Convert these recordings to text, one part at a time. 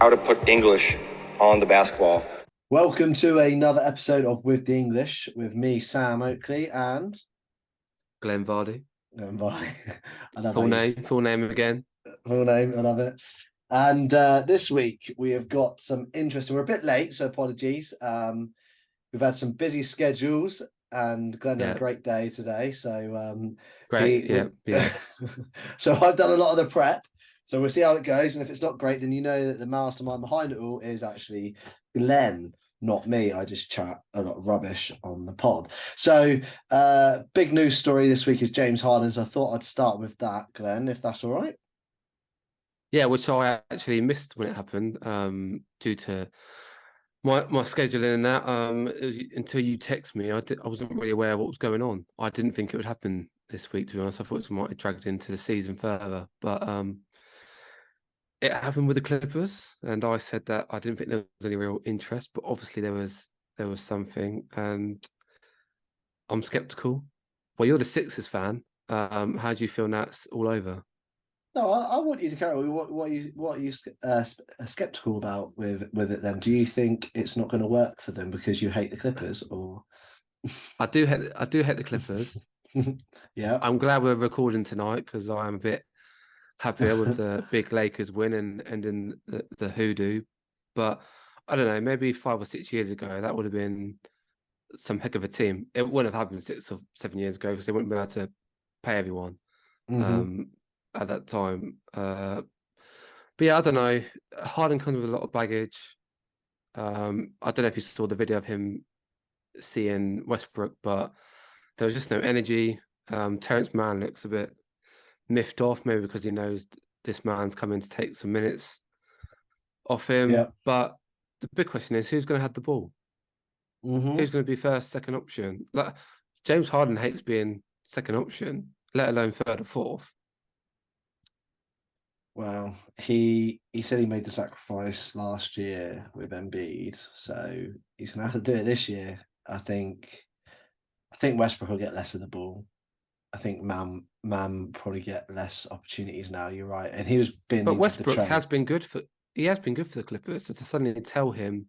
how to put English on the basketball. Welcome to another episode of With the English with me, Sam Oakley, and Glen Vardy. Vardy. I love Full name again. Full name, I love it. And this week we have got some interesting. We're a bit late, so apologies. We've had some busy schedules, and Glenn had a great day today. So great, yeah. So I've done a lot of the prep. So we'll see how it goes, and if it's not great, then you know that the mastermind behind it all is actually Glen, not me. I just chat a lot of rubbish on the pod. So big news story this week is James Harden. So I thought I'd start with that, Glen, if that's all right. Yeah, which I actually missed when it happened due to my scheduling and that. Until you text me, I wasn't really aware of what was going on. I didn't think it would happen this week, to be honest. I thought it might have dragged into the season further. But it happened with the Clippers, and I said that I didn't think there was any real interest, but obviously there was something, and I'm skeptical. Well, you're the Sixers fan. How do you feel now it's all over? No, I want you to carry on. What are you skeptical about with it then? Do you think it's not going to work for them because you hate the Clippers, or? I do hate the Clippers. Yeah, I'm glad we're recording tonight because I am a bit happier with the big Lakers win and in the hoodoo. But I don't know, maybe 5 or 6 years ago that would have been some heck of a team. It wouldn't have happened 6 or 7 years ago because they wouldn't be able to pay everyone at that time. But yeah, I don't know. Harden comes with a lot of baggage. I don't know if you saw the video of him seeing Westbrook, but there was just no energy. Terrence Mann looks a bit miffed off, maybe because he knows this man's coming to take some minutes off him. Yeah. But the big question is, who's going to have the ball? Who's going to be first, second option? Like James Harden hates being second option, let alone third or fourth. Well, he said he made the sacrifice last year with Embiid, so he's gonna have to do it this year. I think Westbrook will get less of the ball. I think Man probably get less opportunities now. You're right, and he was being. But Westbrook has been good for the Clippers. So to suddenly tell him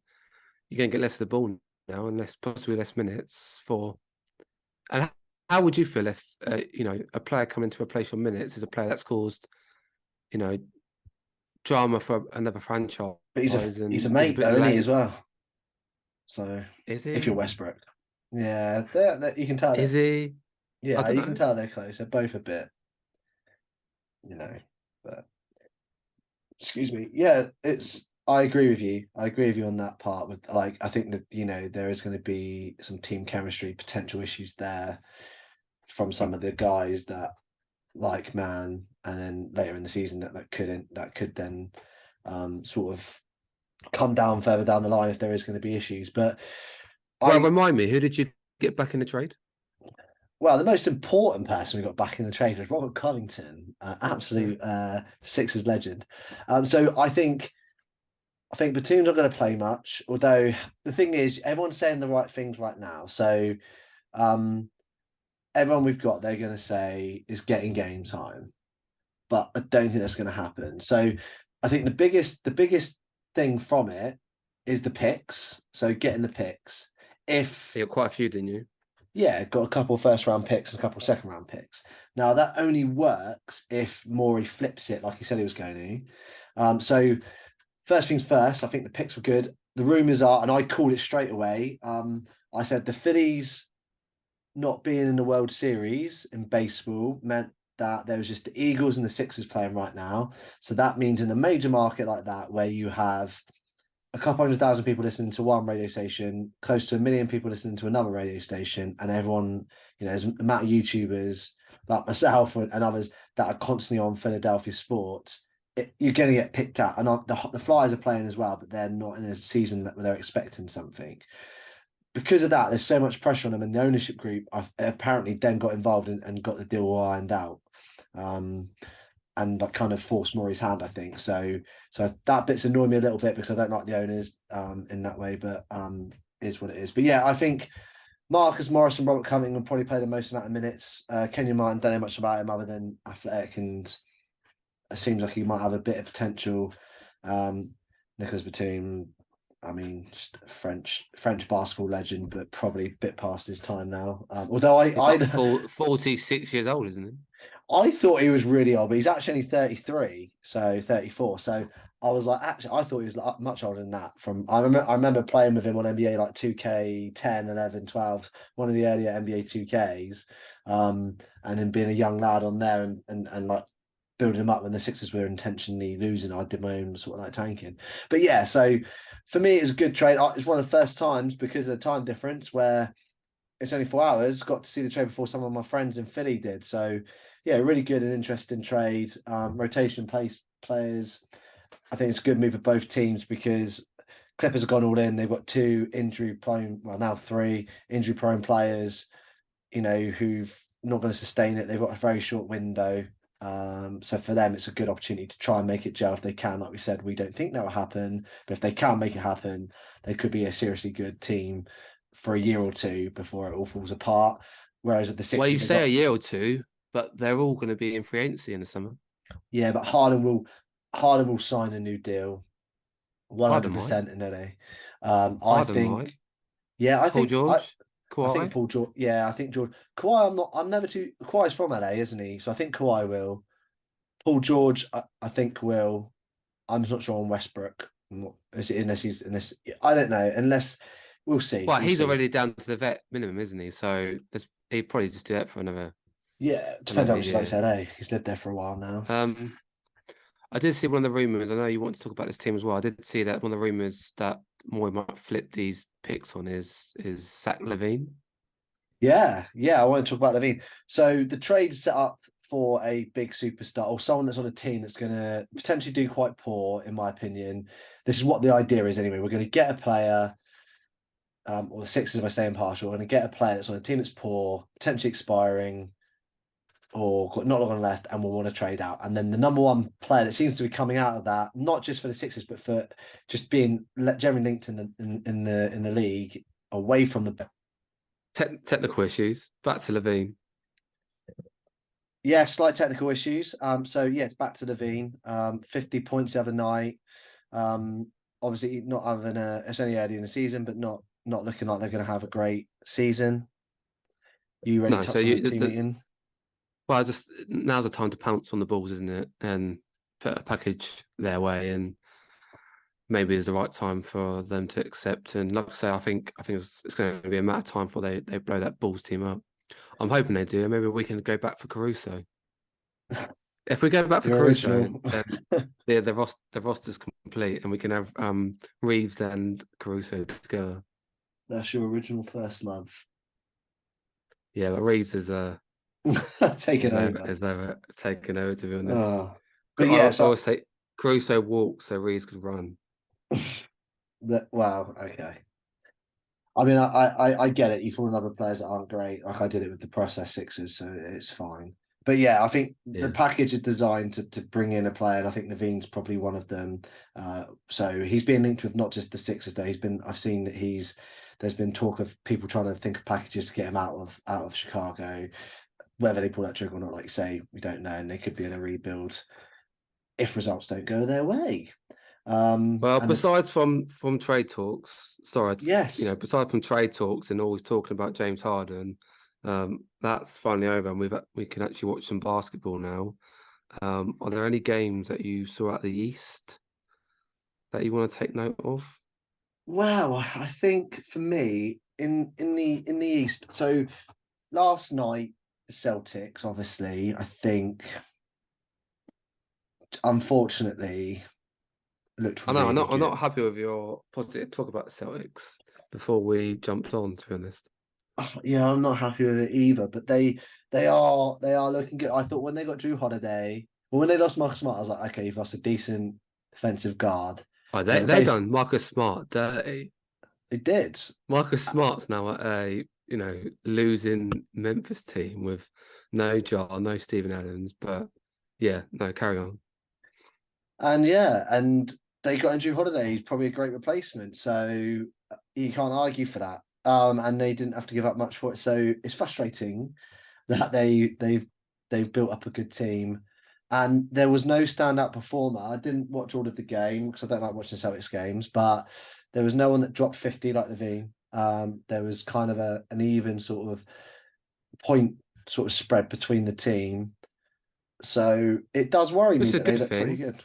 you're going to get less of the ball now, and possibly less minutes for. And how would you feel if a player coming to replace your minutes is a player that's caused, drama for another franchise? But he's a mate though, isn't he, as well? So is he? If you're Westbrook, yeah, you can tell. Is he? Yeah, you can tell they're close. They're both a bit, but excuse me. Yeah, I agree with you. I agree with you on that part. With I think that there is going to be some team chemistry potential issues there from some of the guys that like Man, and then later in the season that could then sort of come down further down the line if there is going to be issues. But remind me, who did you get back in the trade? Well, the most important person we got back in the trade was Robert Covington, absolute Sixers legend. So I think Batum's not going to play much. Although the thing is, everyone's saying the right things right now. So everyone we've got, they're going to say is getting game time, but I don't think that's going to happen. So I think the biggest thing from it is the picks. So getting the picks. If you got quite a few, didn't you? Yeah, got a couple of first-round picks and a couple of second-round picks. Now, that only works if Morey flips it like he said he was going to. So, first things first, I think the picks were good. The rumours are, and I called it straight away, I said the Phillies not being in the World Series in baseball meant that there was just the Eagles and the Sixers playing right now. So that means in a major market like that, where you have a couple 100,000 people listening to one radio station, close to 1 million people listening to another radio station, and everyone, there's an amount of YouTubers like myself and others that are constantly on Philadelphia sports, you're going to get picked out. And the Flyers are playing as well, but they're not in a season where they're expecting something. Because of that, there's so much pressure on them, and the ownership group apparently then got involved and got the deal ironed out. And like kind of forced Morey's hand, I think. So that bit's annoyed me a little bit because I don't like the owners in that way, but is what it is. But yeah, I think Marcus Morris and Robert Covington will probably play the most amount of minutes. Kenyon Martin, don't know much about him other than athletic, and it seems like he might have a bit of potential. Nicolas Batum, I mean, just a French basketball legend, but probably a bit past his time now. Although He's like 46 years old, isn't he? I thought he was really old, but he's actually only 33, so 34. So I was like, actually, I thought he was much older than that. I remember playing with him on NBA like 2K 10, 11, 12, one of the earlier NBA 2Ks, and him being a young lad on there and like building him up when the Sixers were intentionally losing. I did my own sort of like tanking, but yeah. So for me, it's a good trade. It's one of the first times because of the time difference where it's only 4 hours. Got to see the trade before some of my friends in Philly did. So yeah, really good and interesting trade. Rotation players. I think it's a good move for both teams because Clippers have gone all in. They've got two injury prone, well now three injury prone players. Who've not going to sustain it. They've got a very short window. So for them, it's a good opportunity to try and make it gel if they can. Like we said, we don't think that will happen, but if they can make it happen, they could be a seriously good team for a year or two before it all falls apart. Whereas with the Sixers, Well, you say a year or two, but they're all going to be in free agency in the summer. yeah, but Harden will sign a new deal, Harden might. 100% in LA. I Harden think, might. yeah, I Paul think George, I think Kawhi. Paul George. Yeah, I think George. Kawhi. I'm never too. Kawhi's from LA, isn't he? So I think Kawhi will. Paul George. I think will. I'm just not sure on Westbrook. Unless he's unless I don't know. Unless we'll see. Well, We'll he's see. already down to the vet minimum, isn't he? So he'd probably just do that for Yeah, depends how another much he likes year. LA. He's lived there for a while now. Um, I did see one of the rumors. I know you want to talk about this team as well. I did see that one of the rumors that Moy might flip these picks on is Zach LaVine. Yeah. I want to talk about Levine. So the trade is set up for a big superstar or someone that's on a team that's going to potentially do quite poor, in my opinion. This is what the idea is anyway. We're going to get a player, or the Sixers, if I stay impartial, we're going to get a player that's on a team that's poor, potentially expiring, or got not long left, and we'll want to trade out. And then the number one player that seems to be coming out of that, not just for the Sixers, but for just being generally linked in the league away from the Technical issues. Back to LaVine. yeah, slight technical issues. So yeah, it's back to Levine. 50 points the other night. Obviously not having it's only early in the season, but not looking like they're going to have a great season. You already No, so touched on the team meeting. well, just now's the time to pounce on the balls, isn't it? And put a package their way, and maybe it's the right time for them to accept. And like I say, I think it's going to be a matter of time before they blow that Bulls team up. I'm hoping they do. Maybe we can go back for Caruso. If we go back for Your Caruso, original. then the roster's complete, and we can have Reeves and Caruso together. That's your original first love. Yeah, but Reeves is Taking over. is over taken over. To be honest, But I yeah, so always say Caruso walks so Reeves could run. wow, okay. I mean, I get it. You fall in love with players that aren't great. Like I did it with the process Sixers, so it's fine. But yeah, I think the Yeah. package is designed to bring in a player, and I think Navee's probably one of them. So he's been linked with not just the Sixers. There, I've seen that there's been talk of people trying to think of packages to get him out of Chicago. Whether they pull that trigger or not, like you say, we don't know, and they could be in a rebuild if results don't go their way. Well, And besides from trade talks, sorry, yes, besides from trade talks and always talking about James Harden, that's finally over, and we can actually watch some basketball now. Are there any games that you saw at the East that you want to take note of? well, I think for me in the East. So last night, the Celtics, obviously, I think, unfortunately, looked I know really I'm good. not happy with your positive talk about the Celtics before we jumped on, to be honest. Yeah, I'm not happy with it either. But they are looking good. I thought when they got Drew Holiday, well, when they lost Marcus Smart, I was like, okay, you've lost a decent defensive guard. Oh, They they replaced. done Marcus Smart dirty. It did. Marcus Smart's now at a losing Memphis team with no Jar, no Stephen Adams, but yeah, no, carry on. And yeah, and they got Andrew Holiday. He's probably a great replacement. So you can't argue for that. And they didn't have to give up much for it. So it's frustrating that they've built up a good team. And there was no standout performer. I didn't watch all of the game because I don't like watching Celtics games, but there was no one that dropped 50 like Levine. There was kind of an even sort of point sort of spread between the team. So it does worry me It's a that they good look pretty thing. good.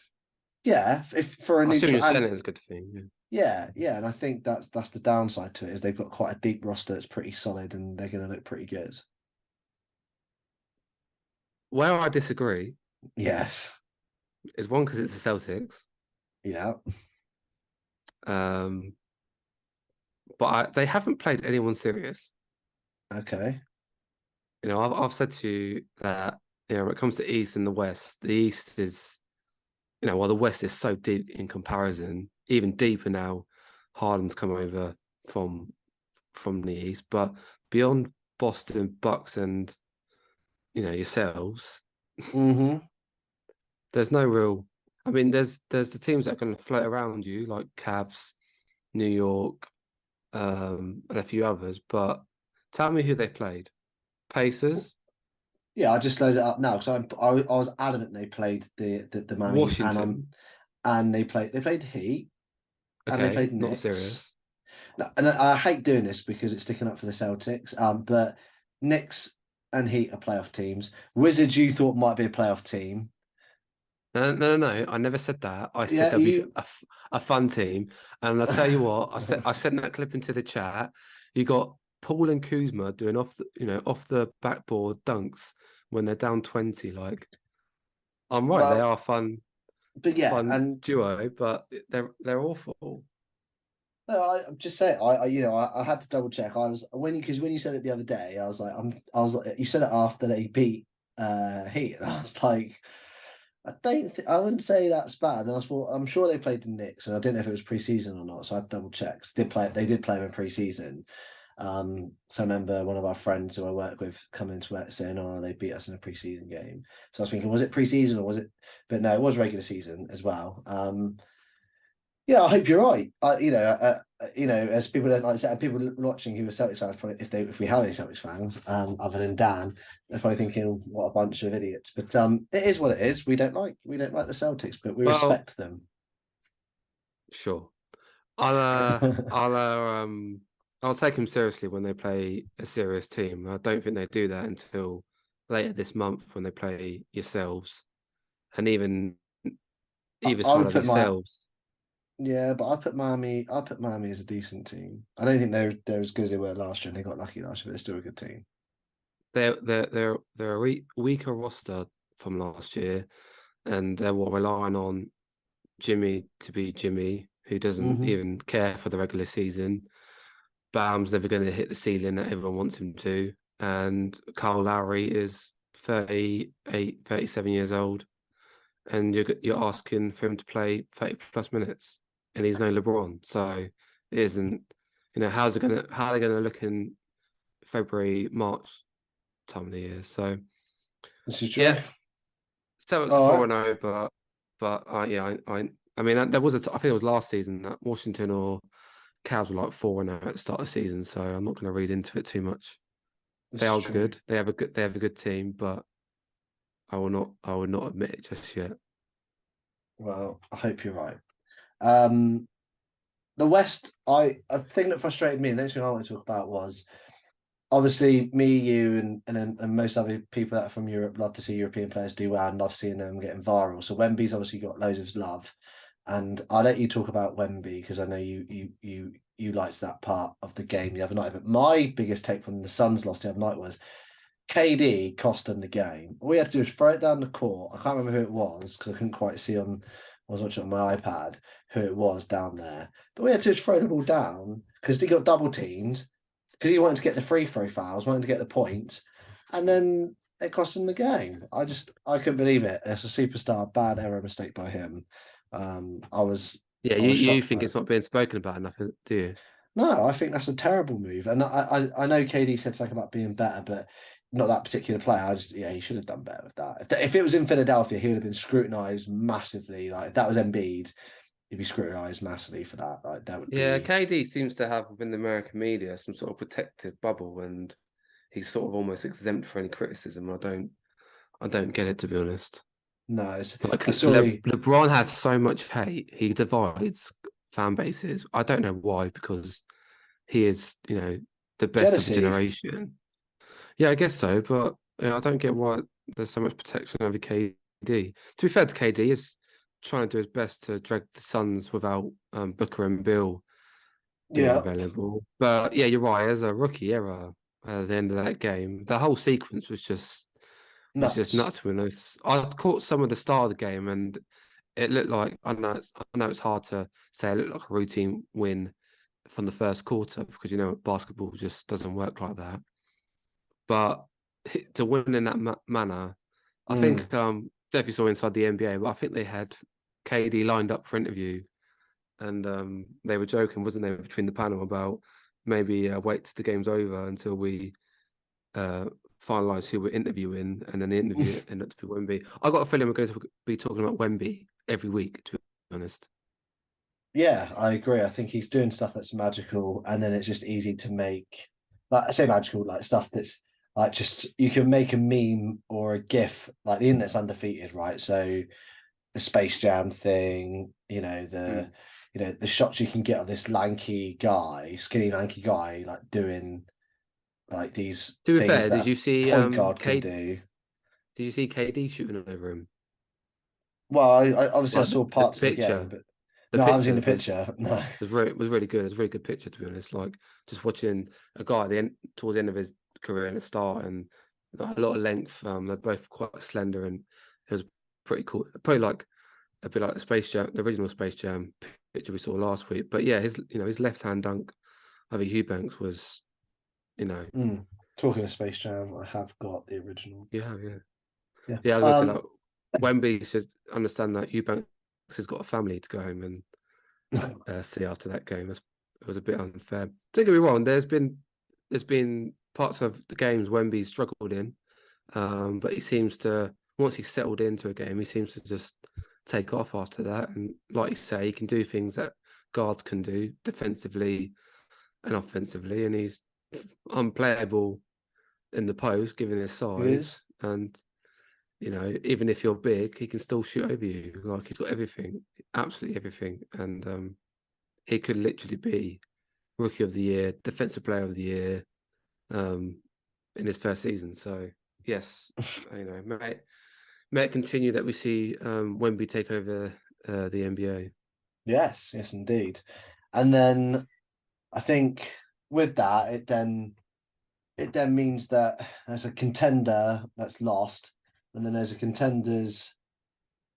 Yeah, if for a I assume neutral you're saying and it's a good thing. Yeah. yeah, and I think that's the downside to it is they've got quite a deep roster that's pretty solid and they're going to look pretty good. Where I disagree Yes, is one because it's the Celtics, yeah, um, but they haven't played anyone serious. okay, I've said to you that when it comes to East and the West, the East is while the West is so deep in comparison, even deeper now. Harden's come over from the East, but beyond Boston, Bucks, and yourselves, mm-hmm. there's no real. I mean, there's the teams that are going to float around you, like Cavs, New York, and a few others. But tell me who they played. Pacers, Yeah, I just loaded it up now because I was adamant they played the Miami Heat Washington. and they played Heat and they Okay, played not Knicks. serious. No, and I hate doing this because it's sticking up for the Celtics. But Knicks and Heat are playoff teams. Wizards, you thought might be a playoff team. No, no, no, no. I never said that. I said Yeah, they'll be you. a fun team. And I'll tell you what, I sent that clip into the chat. You got Paul and Kuzma doing off the backboard dunks when they're down 20. Like, I'm right, they Well, are but yeah, fun and duo, but they're awful. no, I'm just saying. I had to double check. I was when you said it the other day, I was like, I was like, you said it after they beat Heat, and I was like, I wouldn't say that's bad. And I thought, I'm sure they played the Knicks, and I didn't know if it was preseason or not, so I double checked. They did play them in preseason. So I remember one of our friends who I work with coming to work saying, "Oh, they beat us in a preseason game." So I was thinking, was it preseason or was it? But no, it was regular season as well. Yeah, I hope you're right. As people don't like to say, and people watching who are Celtics fans, probably if we have any Celtics fans, other than Dan, they're probably thinking, "What a bunch of idiots." But it is what it is. We don't like the Celtics, but we Well, respect them. sure. I'll I'll I'll take them seriously when they play a serious team. I don't think they do that until later this month when they play yourselves, and even either I side would of put my yourselves. yeah, but I put Miami. I put Miami as a decent team. I don't think they're as good as they were last year, and they got lucky last year, but they're still a good team. They're a weaker roster from last year, and they're relying on Jimmy to be Jimmy, who doesn't Hmm. even care for the regular season. Bam's never going to hit the ceiling that everyone wants him to, and Kyle Lowry is 38, 37 years old, and you're asking for him to play 30 plus minutes, and he's no LeBron, so it isn't. How are they gonna look in February, March time of the year? So This is true. yeah, Celtics are All right. 4-0, but yeah, I mean there was I think it was last season that Washington or Cavs were like 4-0 at the start of the season, so I'm not going to read into it too much. They This is are true. good. They have a good team, but I would not admit it just yet. Well, I hope you're right. Um, the West, a thing that frustrated me, the next thing I want to talk about was obviously me, you, and most other people that are from Europe love to see European players do well and love seeing them getting viral. So Wemby's obviously got loads of love, and I'll let you talk about Wemby because I know you liked that part of the game the other night. But my biggest take from the Suns lost the other night was KD cost them the game. All we had to do was throw it down the court. I can't remember who it was because I couldn't quite see on. I was watching on my iPad who it was down there. But we had to just throw the ball down because he got double teamed because he wanted to get the free throw fouls, wanted to get the points, and then it cost him the game. I couldn't believe it. It's a superstar, bad error mistake by him. I was Yeah, I was you shocked think by it. it's not being spoken about enough, do you? No, I think that's a terrible move. And I know KD said something about being better, but not that particular player. Yeah, he should have done better with that. If it was in Philadelphia, he would have been scrutinized massively. Like if that was Embiid, he'd be scrutinized massively for that. Like that would Yeah, be KD seems to have within the American media some sort of protective bubble, and he's sort of almost exempt for any criticism. I don't get it, to be honest. No, it's Like a story. LeBron has so much hate. He divides fan bases. I don't know why, because he is, the best of a Jealousy. generation. Yeah, I guess so, but I don't get why there's so much protection over KD. To be fair to KD, he's trying to do his best to drag the Suns without Booker and Bill being Yeah, available. But yeah, you're right. As a rookie era, at the end of that game, the whole sequence was just nuts. nuts. When I caught some of the start of the game, and it looked like I know it's hard to say. It looked like a routine win from the first quarter because basketball just doesn't work like that. But to win in that manner, I Mm. think definitely saw inside the NBA, but I think they had KD lined up for interview, and they were joking, wasn't they, between the panel about maybe wait till the game's over until we uh, finalise who we're interviewing, and then the interview ended up to be Wemby. I got a feeling we're going to be talking about Wemby every week, to be honest. Yeah, I agree. I think he's doing stuff that's magical, and then it's just easy to make. Like I say, magical, like stuff that's like just you can make a meme or a GIF. Like the internet's undefeated, right? So the Space Jam thing, Mm. the shots you can get of this lanky guy, skinny lanky guy, like doing like these To be things fair, that did you a see point guard can K? do. Did you see KD shooting over him? Well, I obviously I Like saw the parts of the game, picture, but the no, I haven't seen the picture was picture. No. was really good. It was a really good picture, to be honest. Like just watching a guy at the end, towards the end of his career and the start, and a lot of length. They're both quite slender, and it was pretty cool. Probably like a bit like the Space Jam, the original Space Jam picture we saw last week. But yeah, his left hand dunk over Eubanks was, Mm. Talking of Space Jam, I have got the original. yeah. Yeah. Yeah, I was gonna say like Wemby should understand that Eubanks has got a family to go home and see after that game. It was a bit unfair. Don't get me wrong. There's been parts of the games Wemby's struggled in, but he seems to once he's settled into a game, he seems to just take off after that. And like you say, he can do things that guards can do defensively and offensively, and he's unplayable in the post given his It is. size. And even if you're big, he can still shoot over you. Like he's got everything, absolutely everything, and he could literally be Rookie of the Year, Defensive Player of the Year, in his first season. So yes, may it continue that we see Wemby take over the NBA. Yes, yes, indeed. And then I think with that, it then means that there's a contender that's lost, and then there's a contenders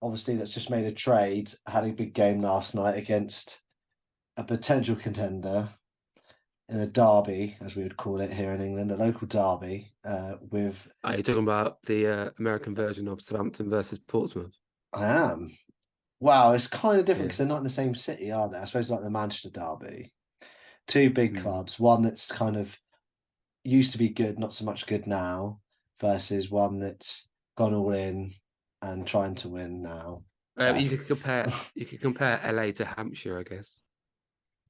obviously that's just made a trade, had a big game last night against a potential contender in a derby, as we would call it here in England, a local derby. With Are you talking about the American version of Southampton versus Portsmouth? I am. Wow, it's kind of different Yeah. because they're not in the same city, are they? I suppose like the Manchester derby. Two big Mm. clubs, one that's kind of used to be good, not so much good now, versus one that's gone all in and trying to win now. You Better. could compare. You could compare LA to Hampshire, I guess,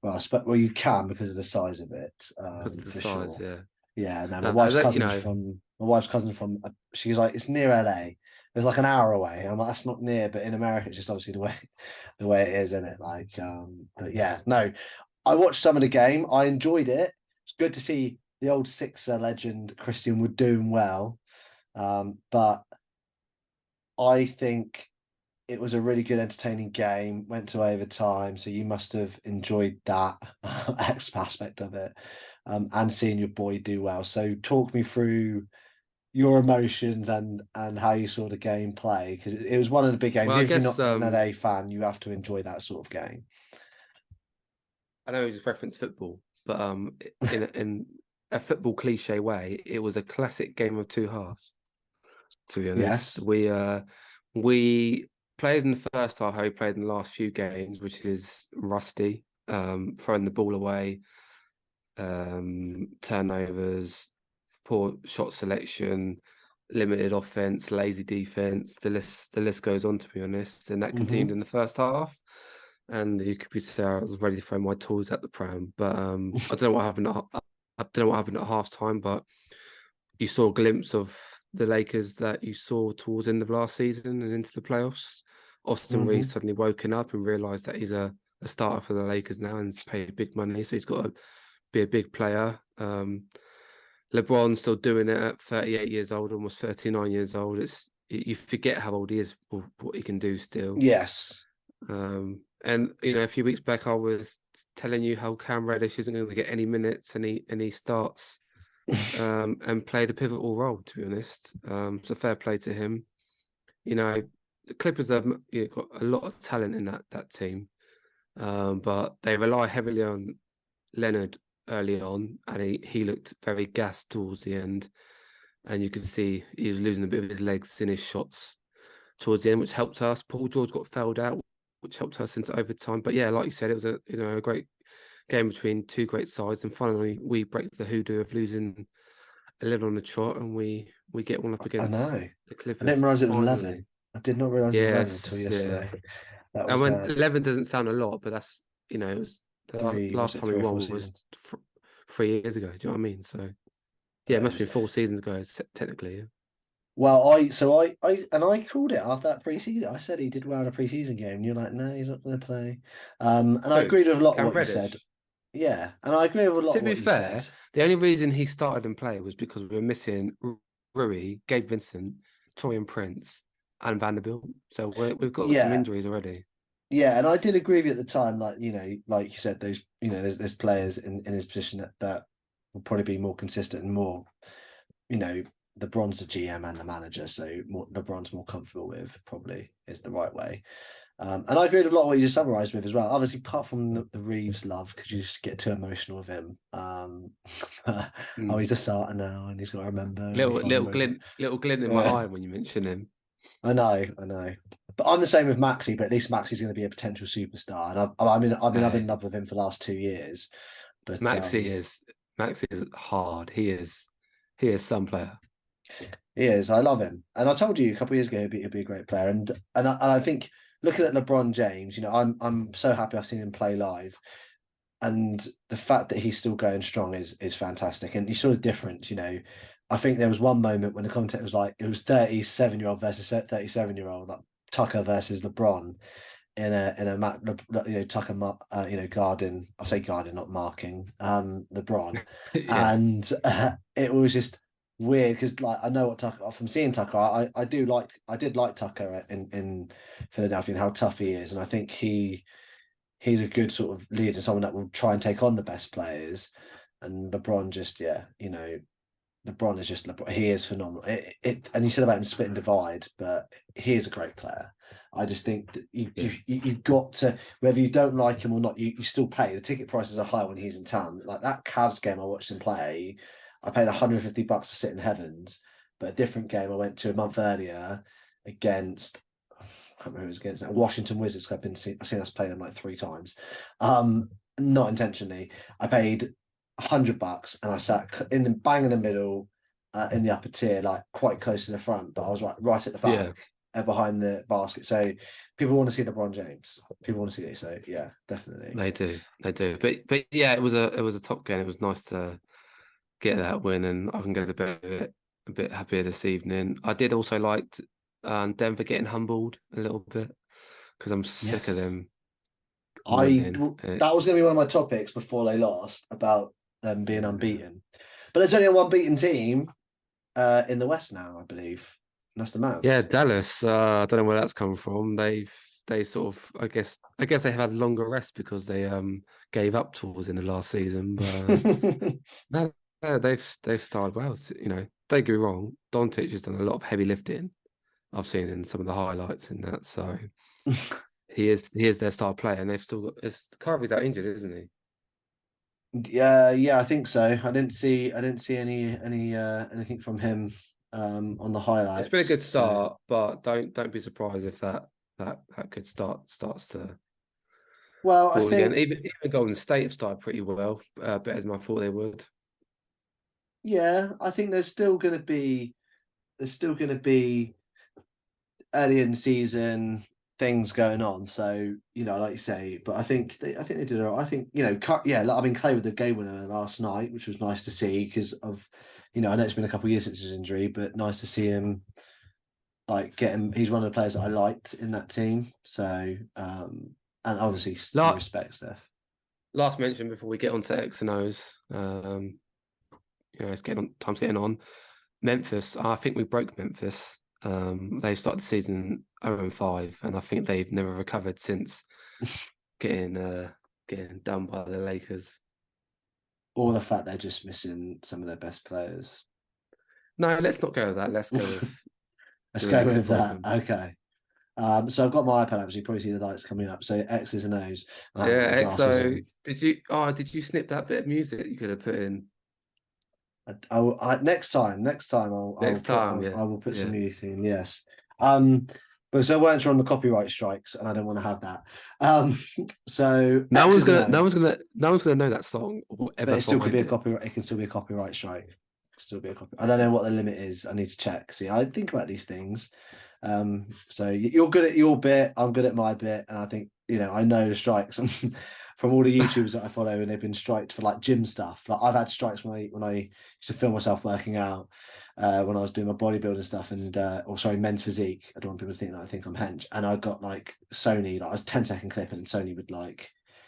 Well, you can because of the size of it, because of the for size. sure. Yeah. Yeah, no, That my wife's cousin from. She was like, it's near LA. It's like an hour away. I'm like, that's not near, but in America, it's just obviously the way it is, isn't it? Like, but yeah, no, I watched some of the game. I enjoyed it. It's good to see the old Sixer legend Christian Wood doing well. But I think it was a really good, entertaining game. Went to overtime, so you must have enjoyed that aspect of it, and seeing your boy do well. So, talk me through your emotions and how you saw the game play because it was one of the big games. well, I Even if you're guess not an LA fan, you have to enjoy that sort of game. I know you just referenced football, but in a football cliche way, it was a classic game of two halves. To be honest, Yes. we played in the first half how we played in the last few games, which is rusty, throwing the ball away, turnovers, poor shot selection, limited offense, lazy defense. The list goes on. To be honest, and that continued Hmm. in the first half. And you could be say I was ready to throw my toys at the pram, but I don't know what happened. I don't know what happened at half time, but you saw a glimpse of the Lakers that you saw towards the end of last season and into the playoffs. Austin Reeves suddenly woken up and realised that he's a starter for the Lakers now and paid big money, so he's got to be a big player. LeBron's still doing it at 38 years old, almost 39 years old. You forget how old he is, what he can do still. Yes. And a few weeks back, I was telling you how Cam Reddish isn't going to get any minutes, and he starts and played a pivotal role. To be honest, so fair play to him. The Clippers have got a lot of talent in that team, but they rely heavily on Leonard early on, and he looked very gassed towards the end, and you could see he was losing a bit of his legs in his shots towards the end, which helped us. Paul George got fouled out, which helped us into overtime. But yeah, like you said, it was a great game between two great sides, and finally we break the hoodoo of losing 11 on the trot, and we get one up against the Clippers. I didn't realise it was finally. 11. I did not realise it was 11 until yesterday. Yeah. That And when was 11 doesn't sound a lot, but that's it was the last time we won was 3 years ago. Do you know what I mean? So yeah, it must be 4 seasons ago technically. Yeah. Well, I called it after that preseason. I said he did well in a preseason game, and you're like, no, he's not going to play. And I agreed with a lot of what you said. Yeah, and I agree with a lot of what you said. To be fair, the only reason he started and played was because we were missing Rui, Gabe Vincent, Torian Prince, and Vanderbilt. So we've got some injuries already. Yeah, and I did agree with you at the time, like you said, those there's players in his position that will probably be more consistent and more, LeBron's the GM and the manager, so LeBron's more comfortable with probably is the right way. And I agree with a lot of what you just summarised with as well. Obviously, apart from the Reeves love, because you just get too emotional with him. He's a starter now, and he's got to remember. Little glint in my eye when you mention him. I know. But I'm the same with Maxey, but at least Maxey's going to be a potential superstar. And I've been in love with him for the last 2 years. But Maxey is hard. He is some player. He is. I love him. And I told you a couple of years ago he'd be a great player. And I think looking at LeBron James, I'm so happy I've seen him play live. And the fact that he's still going strong is fantastic. And you saw the difference, I think there was one moment when the commentator was like, it was 37-year-old versus 37-year-old, like Tucker versus LeBron in a Tucker guarding. I say guarding, not marking LeBron, and it was just weird because I know what Tucker from seeing Tucker. I did like Tucker in Philadelphia and how tough he is, and I think he's a good sort of leader, someone that will try and take on the best players. And LeBron just LeBron is just LeBron. He is phenomenal. And you said about him split and divide, but he is a great player. I just think that you've got to, whether you don't like him or not, you still pay. The ticket prices are high when he's in town. Like that Cavs game I watched him play, I paid $150 to sit in heavens. But a different game I went to a month earlier against, I can't remember who it was against, Washington Wizards. I've seen us play them like 3 times. Not intentionally. I paid $100 and I sat in the middle in the upper tier, like quite close to the front, but I was right at the back behind the basket. So people want to see LeBron James. People want to see it. So yeah, definitely. They do. But yeah, it was a top game. It was nice to get that win, and I can go to bed a bit happier this evening. I did also like Denver getting humbled a little bit because I'm sick of them. That was going to be one of my topics before they lost, about them being unbeaten. But there's only a one-beaten team in the West now, I believe. And that's the Mavs. Yeah, Dallas. I don't know where that's come from. They sort of, I guess they have had longer rest because they gave up towards in the last season. But no, they've started well. Don't get me wrong. Doncic has done a lot of heavy lifting. I've seen in some of the highlights in that. So he is their star player, and they've still got. Kyrie's out injured, isn't he? Yeah, I think so. I didn't see anything from him on the highlights. It's been a good start, but don't be surprised if that good start starts to. Well, I think again. Even Golden State have started pretty well, better than I thought they would. Yeah, I think there's still going to be early in the season things going on. So like you say, but I think they did all right. I think Clay with the game winner last night, which was nice to see because of I know it's been a couple of years since his injury, but nice to see him get him. He's one of the players that I liked in that team. So and obviously La- respect Steph. Last mention before we get on to X and O's. It's time's getting on. Memphis, I think we broke Memphis. They started the season 0-5, and I think they've never recovered since getting done by the Lakers. Or the fact they're just missing some of their best players. No, let's not go with that. Let's go with let's go with that. Okay. So I've got my iPad up, so you probably see the lights coming up. So X's and O's. Yeah, XO. Did you snip that bit of music you could have put in? Next time I will put some music in. Yes. But so weren't on the copyright strikes, and I don't want to have that. So no one's gonna know that song. But it still could be a copyright. It can still be a copyright strike. Still be a copy. I don't know what the limit is. I need to check. See, I think about these things. So you're good at your bit. I'm good at my bit, and I think I know the strikes from all the YouTubers that I follow, and they've been striked for gym stuff. I've had strikes when I used to film myself working out, when I was doing my bodybuilding stuff, and men's physique. I don't want people to think that I think I'm hench, and I got Sony. I was 10-second clip, and Sony would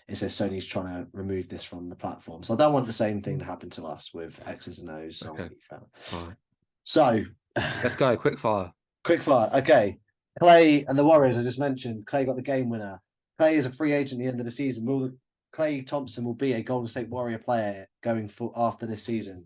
it says Sony's trying to remove this from the platform. So I don't want the same thing to happen to us with X's and O's. Okay. Right. So let's go. Quick fire. Okay. Clay and the Warriors, I just mentioned. Clay got the game winner. Clay is a free agent at the end of the season. Clay Thompson will be a Golden State Warrior player going for after this season.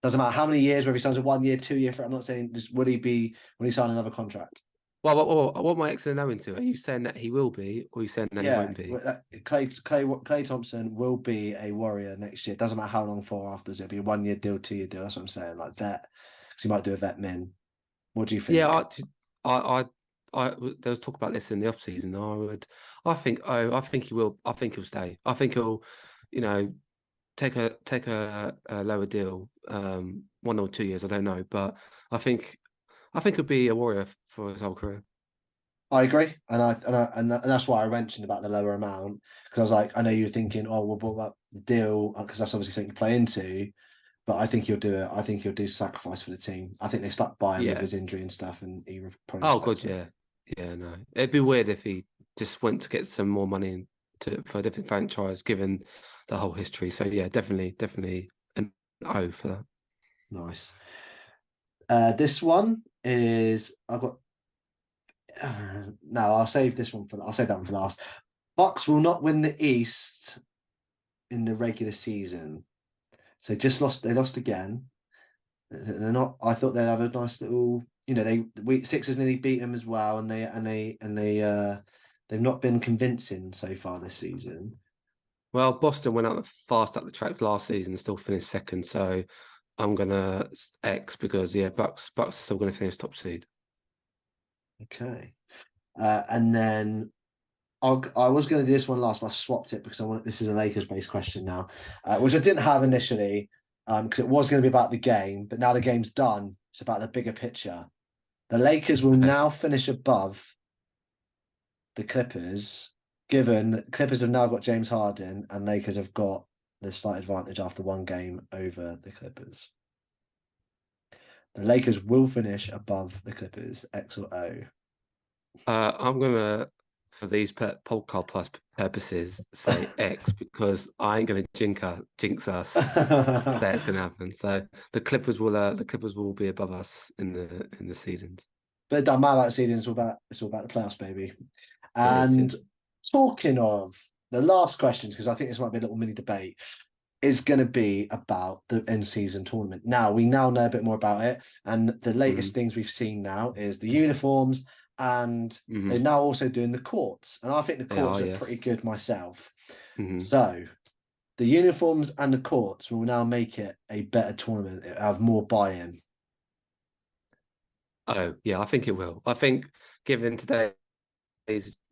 Doesn't matter how many years, whether he signs a 1 year, 2 year. I'm not saying just will he sign another contract? Well, what am I actually knowing to? Are you saying that he will be, or are you saying that he won't be? Clay Thompson will be a Warrior next year. It doesn't matter how long for afterwards. It'll be a 1 year deal, 2 year deal. That's what I'm saying. Vet, because he might do a vet min. What do you think? Yeah, there was talk about this in the off season. I think he will. I think he'll stay. I think he'll, take a lower deal, 1 or 2 years. I don't know, but I think he'll be a Warrior for his whole career. I agree, and that's why I mentioned about the lower amount, because I was like, I know you're thinking, oh, well, what about the deal? Because that's obviously something you play into. But I think he'll do it. I think he'll do sacrifice for the team. I think they stuck by him with his injury and stuff, and he probably. Oh, good, yeah, no. It'd be weird if he just went to get some more money for a different franchise, given the whole history. So yeah, definitely an O for that. Nice. This one is I've got. No, I'll save that one for last. Bucks will not win the East in the regular season. So they lost again. They're not. I thought they'd have a nice little. Sixers nearly beat them as well, and they've not been convincing so far this season. Well, Boston went out fast up the tracks last season and still finished second. So I'm gonna X because Bucks are still gonna finish top seed. Okay, and then I was going to do this one last, but I swapped it because this is a Lakers-based question now, which I didn't have initially, because it was going to be about the game, but now the game's done. It's about the bigger picture. The Lakers will now finish above the Clippers, given that Clippers have now got James Harden and Lakers have got the slight advantage after one game over the Clippers. The Lakers will finish above the Clippers, X or O. I'm gonna, for these podcast plus purposes, say X because I ain't gonna jinx us. That it's gonna happen. So the Clippers will be above us in the seedings. But it doesn't matter about the seedings. It's all about the playoffs, baby. And talking of the last questions, because I think this might be a little mini debate, is going to be about the in-season tournament. Now we know a bit more about it, and the latest things we've seen now is the uniforms, and they're now also doing the courts, and I think the courts are pretty good myself. So the uniforms and the courts will now make it a better tournament. It'll have more buy-in. Oh yeah, I think it will. I think given today's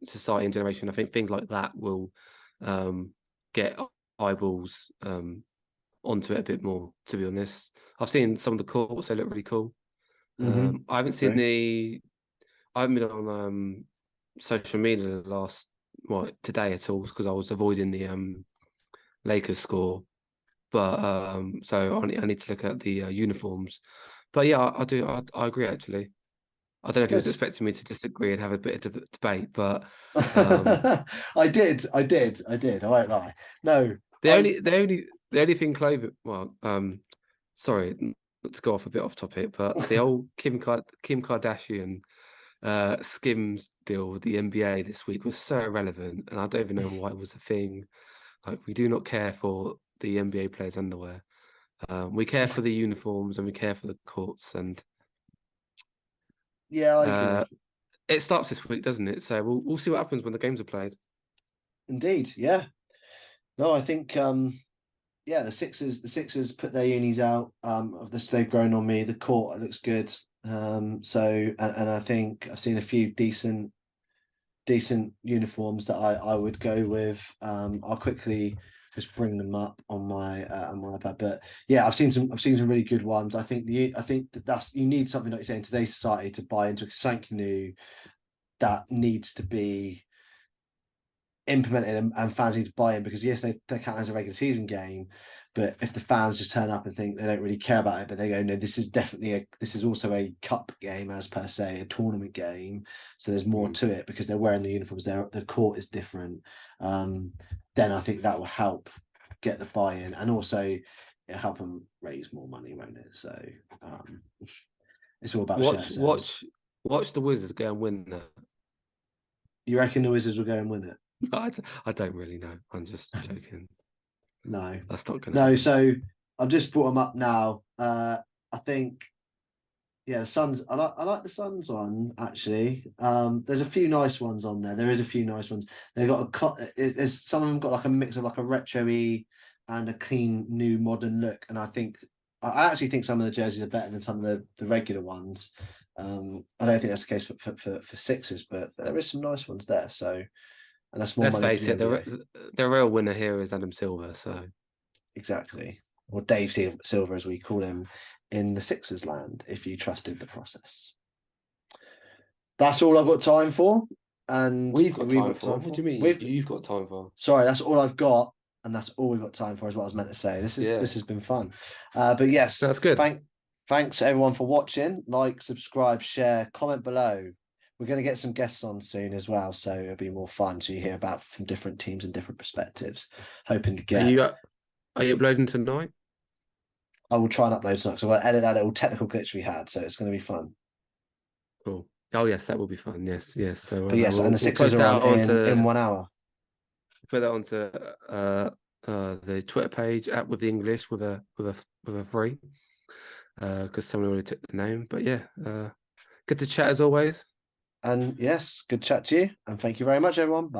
society and generation, I think things like that will get eyeballs onto it a bit more, to be honest. I've seen some of the courts, they look really cool. I haven't seen I haven't been on social media today at all because I was avoiding the Lakers score. But so I need to look at the uniforms. But yeah, I do. I agree actually. I don't know if he was Good. expecting me to disagree and have a bit of debate, but um, I did. I won't lie. No, the only the only the only thing Clover. Well, sorry, not to go off a bit off topic, but the old Kim Kardashian Skims deal with the NBA this week was so irrelevant, and I don't even know why it was a thing. Like, we do not care for the NBA players' underwear. We care for the uniforms and we care for the courts, and yeah, I agree. it starts this week, doesn't it? So we'll see what happens when the games are played. Indeed, yeah. No, I think yeah, the Sixers put their unis out. Of this, they've grown on me. The court looks good. And I think I've seen a few decent uniforms that I would go with. I'll quickly just bring them up on my iPad. But yeah, I've seen some really good ones. I think that's you need something like you say in today's society to buy into something new that needs to be implemented and fans need to buy in, because yes, they count as a regular season game, but if the fans just turn up and think they don't really care about it, but they go, no, this is also a cup game as per se, a tournament game, so there's more to it because they're wearing the uniforms, the court is different, then I think that will help get the buy-in, and also it'll help them raise more money, won't it? So it's all about shirt sales. Watch the Wizards go and win that. You reckon the Wizards will go and win it? I don't really know. I'm just joking. No, that's not going to. No, happen. so I've just brought them up now. I think, yeah, the Suns. I like the Suns one actually. There's a few nice ones on there. There is a few nice ones. They got there's some of them got like a mix of like a retro-y and a clean new modern look. And I actually think some of the jerseys are better than some of the regular ones. I don't think that's the case for Sixers, but there is some nice ones there. So. And that's more Let's money face for it, the NBA. the real winner here is Adam Silver. So exactly, or Dave Silver, as we call him in the Sixers land, if you trusted the process. That's all I've got time for. And we've got time for. What do you mean? You've got time for? Sorry, that's all I've got, and that's all we've got time for, is what I was meant to say. This has been fun. But yes, that's good. Thanks everyone for watching. Like, subscribe, share, comment below. We're going to get some guests on soon as well, so it'll be more fun. So you hear about from different teams and different perspectives. Hoping to get. Are you uploading tonight? I will try and upload tonight. So I'll edit that little technical glitch we had. So it's going to be fun. Cool. Oh yes, that will be fun. Yes. So but yes, and the Sixers are on in 1 hour. Put that onto the Twitter page at With the English with a 3, because someone already took the name. But yeah, good to chat as always. And yes, good chat to you. And thank you very much, everyone. Bye.